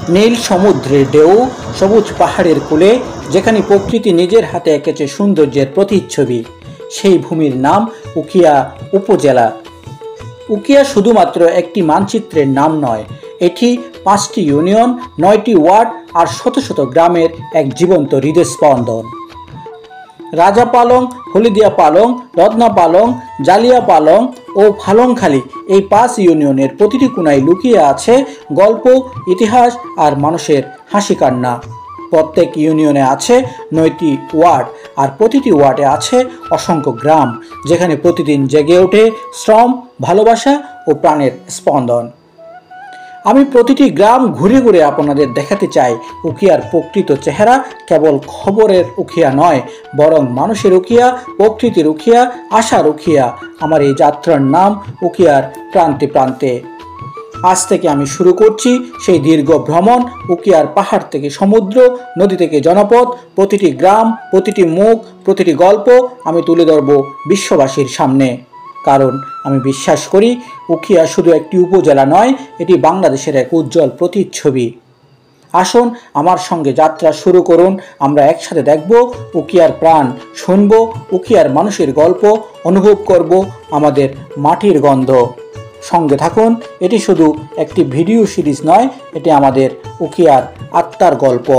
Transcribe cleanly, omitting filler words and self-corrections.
নীল সমুদ্রের ঢেউ, সবুজ পাহাড়ের কোলে, যেখানে প্রকৃতি নিজের হাতে এঁকেছে সৌন্দর্যের প্রতিচ্ছবি, সেই ভূমির নাম উখিয়া উপজেলা। উখিয়া শুধুমাত্র একটি মানচিত্রের নাম নয়, এটি 5টি ইউনিয়ন, 9টি ওয়ার্ড আর শত শত গ্রামের এক জীবন্ত হৃদস্পন্দন। রাজা পালং, হলদিয়া পালং, রত্না পালং, জালিয়া পালং ও ফালংখালী, এই 5 ইউনিয়নের প্রতিটি কোণায় লুকিয়ে আছে গল্প, ইতিহাস আর মানুষের হাসি কান্না। প্রত্যেক ইউনিয়নে আছে 9টি ওয়ার্ড, আর প্রতিটি ওয়ার্ডে আছে অসংখ্য গ্রাম, যেখানে প্রতিদিন জেগে ওঠে শ্রম, ভালোবাসা ও প্রাণের স্পন্দন। আমি প্রতিটি গ্রাম ঘুরে ঘুরে আপনাদের দেখাতে চাই উখিয়ার প্রকৃত চেহারা। কেবল খবরের উখিয়া নয়, বরং মানুষের উখিয়া, প্রকৃতির উখিয়া, আশার উখিয়া। আমার এই যাত্রার নাম উখিয়ার প্রান্তে প্রান্তে। আজ থেকে আমি শুরু করছি সেই দীর্ঘ ভ্রমণ। উখিয়ার পাহাড় থেকে সমুদ্র, নদী থেকে জনপদ, প্রতিটি গ্রাম, প্রতিটি মুখ, প্রতিটি গল্প আমি তুলে ধরব বিশ্ববাসীর সামনে। কারণ আমি বিশ্বাস করি উখিয়া শুধু একটি উপজেলা নয়, এটি বাংলাদেশের এক উজ্জ্বল প্রতিচ্ছবি। আসুন আমার সঙ্গে যাত্রা শুরু করুন। আমরা একসাথে দেখব উখিয়ার প্রাণ, শুনব উখিয়ার মানুষের গল্প, অনুভব করব আমাদের মাটির গন্ধ। সঙ্গে থাকুন, এটি শুধু একটি ভিডিও সিরিজ নয়, এটি আমাদের উখিয়ার আত্মার গল্প।